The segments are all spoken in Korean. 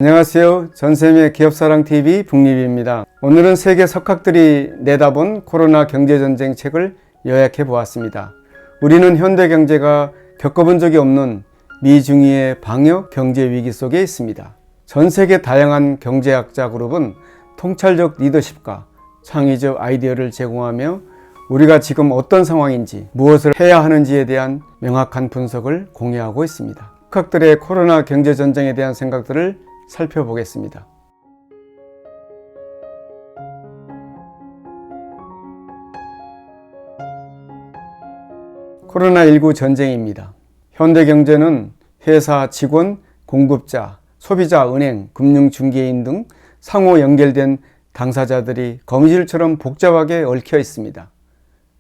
안녕하세요. 전샘의 기업사랑TV 북립입니다. 오늘은 세계 석학들이 내다본 코로나 경제전쟁 책을 요약해 보았습니다. 우리는 현대 경제가 겪어본 적이 없는 미중위의 방역 경제 위기 속에 있습니다. 전 세계 다양한 경제학자 그룹은 통찰적 리더십과 창의적 아이디어를 제공하며 우리가 지금 어떤 상황인지 무엇을 해야 하는지에 대한 명확한 분석을 공유하고 있습니다. 석학들의 코로나 경제전쟁에 대한 생각들을 살펴보겠습니다. 코로나19 전쟁입니다. 현대 경제는 회사, 직원, 공급자, 소비자, 은행, 금융중개인 등 상호 연결된 당사자들이 거미줄처럼 복잡하게 얽혀 있습니다.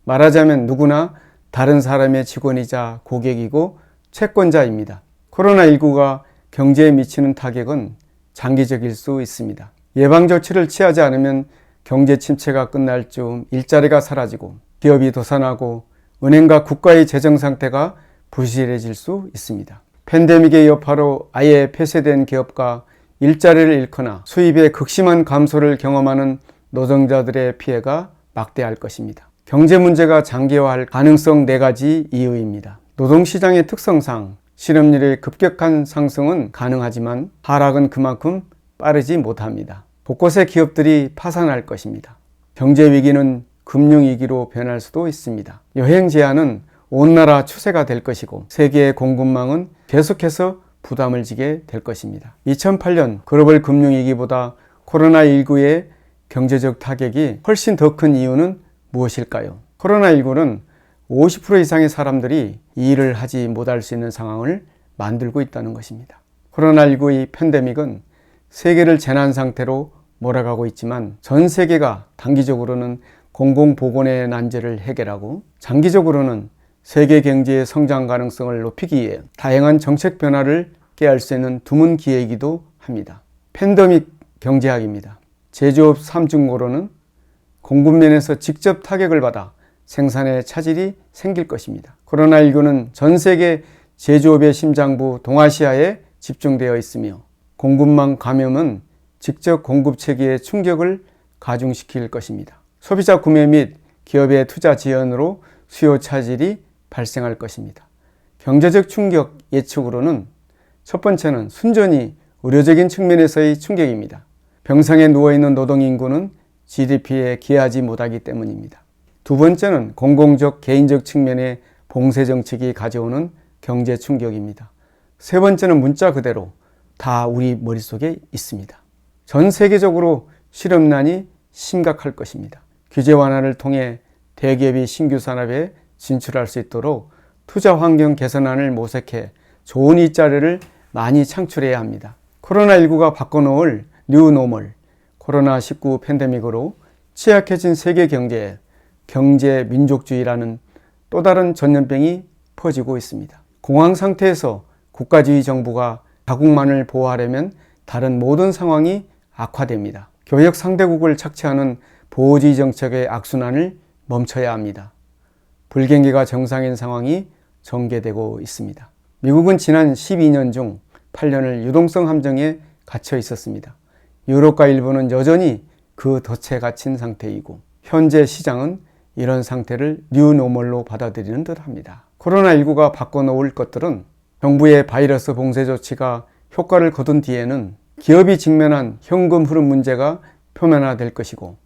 말하자면 누구나 다른 사람의 직원이자 고객이고 채권자입니다. 코로나19가 경제에 미치는 타격은 장기적일 수 있습니다. 예방조치를 취하지 않으면 경제 침체가 끝날 즈음 일자리가 사라지고 기업이 도산하고 은행과 국가의 재정 상태가 부실해질 수 있습니다. 팬데믹의 여파로 아예 폐쇄된 기업과 일자리를 잃거나 수입의 극심한 감소를 경험하는 노동자들의 피해가 막대할 것입니다. 경제 문제가 장기화할 가능성 4가지 이유입니다. 노동시장의 특성상 실업률의 급격한 상승은 가능하지만 하락은 그만큼 빠르지 못합니다. 곳곳의 기업들이 파산할 것입니다. 경제 위기는 금융위기로 변할 수도 있습니다. 여행 제한은 온 나라 추세가 될 것이고 세계의 공급망은 계속해서 부담을 지게 될 것입니다. 2008년 글로벌 금융위기보다 코로나19의 경제적 타격이 훨씬 더 큰 이유는 무엇일까요? 코로나19는 50% 이상의 사람들이 일을 하지 못할 수 있는 상황을 만들고 있다는 것입니다. 코로나19의 팬데믹은 세계를 재난 상태로 몰아가고 있지만 전 세계가 단기적으로는 공공보건의 난제를 해결하고 장기적으로는 세계 경제의 성장 가능성을 높이기 위해 다양한 정책 변화를 깨할 수 있는 드문 기회이기도 합니다. 팬데믹 경제학입니다. 제조업 3중고로는 공급면에서 직접 타격을 받아 생산에 차질이 생길 것입니다. 코로나19는 전 세계 제조업의 심장부 동아시아에 집중되어 있으며 공급망 감염은 직접 공급 체계에 충격을 가중시킬 것입니다. 소비자 구매 및 기업의 투자 지연으로 수요 차질이 발생할 것입니다. 경제적 충격 예측으로는 첫 번째는 순전히 의료적인 측면에서의 충격입니다. 병상에 누워있는 노동인구는 GDP에 기여하지 못하기 때문입니다. 두 번째는 공공적, 개인적 측면의 봉쇄 정책이 가져오는 경제 충격입니다. 세 번째는 문자 그대로 다 우리 머릿속에 있습니다. 전 세계적으로 실업난이 심각할 것입니다. 규제 완화를 통해 대기업이 신규 산업에 진출할 수 있도록 투자 환경 개선안을 모색해 좋은 일자리를 많이 창출해야 합니다. 코로나19가 바꿔놓을 뉴노멀, 코로나19 팬데믹으로 취약해진 세계 경제에 경제 민족주의라는 또 다른 전염병이 퍼지고 있습니다. 공황 상태에서 국가주의 정부가 자국만을 보호하려면 다른 모든 상황이 악화됩니다. 교역 상대국을 착취하는 보호주의 정책의 악순환을 멈춰야 합니다. 불경기가 정상인 상황이 전개되고 있습니다. 미국은 지난 12년 중 8년을 유동성 함정에 갇혀 있었습니다. 유럽과 일본은 여전히 그 덫에 갇힌 상태이고 현재 시장은 이런 상태를 뉴노멀로 받아들이는 듯 합니다. 코로나19가 바꿔놓을 것들은 정부의 바이러스 봉쇄 조치가 효과를 거둔 뒤에는 기업이 직면한 현금 흐름 문제가 표면화될 것이고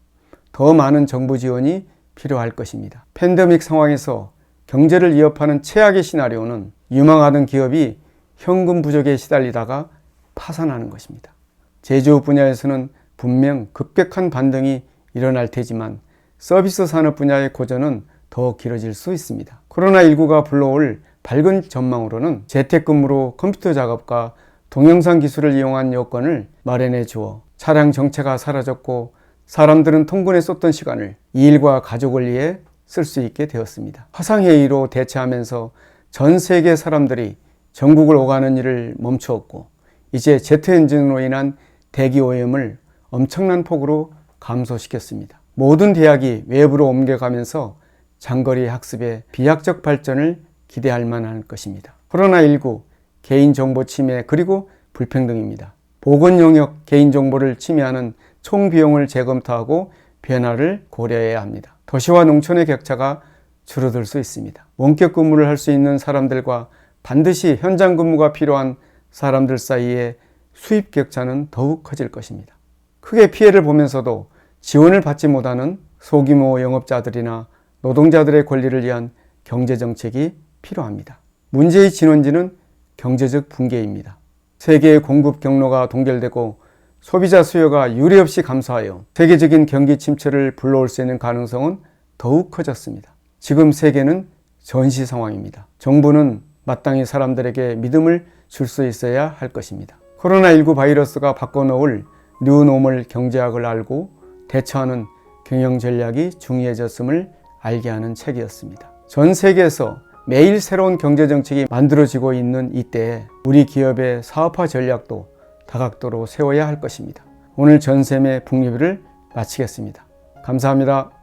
더 많은 정부 지원이 필요할 것입니다. 팬데믹 상황에서 경제를 위협하는 최악의 시나리오는 유망하던 기업이 현금 부족에 시달리다가 파산하는 것입니다. 제조업 분야에서는 분명 급격한 반등이 일어날 테지만 서비스 산업 분야의 고전은 더 길어질 수 있습니다. 코로나19가 불러올 밝은 전망으로는 재택근무로 컴퓨터 작업과 동영상 기술을 이용한 여건을 마련해 주어 차량 정체가 사라졌고 사람들은 통근에 썼던 시간을 일과 가족을 위해 쓸 수 있게 되었습니다. 화상회의로 대체하면서 전 세계 사람들이 전국을 오가는 일을 멈추었고 이제 제트 엔진으로 인한 대기 오염을 엄청난 폭으로 감소시켰습니다. 모든 대학이 외부로 옮겨가면서 장거리 학습의 비약적 발전을 기대할 만한 것입니다. 코로나19, 개인정보 침해 그리고 불평등입니다. 보건 영역 개인정보를 침해하는 총비용을 재검토하고 변화를 고려해야 합니다. 도시와 농촌의 격차가 줄어들 수 있습니다. 원격 근무를 할 수 있는 사람들과 반드시 현장 근무가 필요한 사람들 사이의 수입 격차는 더욱 커질 것입니다. 크게 피해를 보면서도 지원을 받지 못하는 소규모 영업자들이나 노동자들의 권리를 위한 경제정책이 필요합니다. 문제의 진원지는 경제적 붕괴입니다. 세계의 공급 경로가 동결되고 소비자 수요가 유례없이 감소하여 세계적인 경기 침체를 불러올 수 있는 가능성은 더욱 커졌습니다. 지금 세계는 전시 상황입니다. 정부는 마땅히 사람들에게 믿음을 줄 수 있어야 할 것입니다. 코로나19 바이러스가 바꿔놓을 뉴노멀 경제학을 알고 대처하는 경영 전략이 중요해졌음을 알게 하는 책이었습니다. 전 세계에서 매일 새로운 경제정책이 만들어지고 있는 이때에 우리 기업의 사업화 전략도 다각도로 세워야 할 것입니다. 오늘 전샘의 북리뷰를 마치겠습니다. 감사합니다.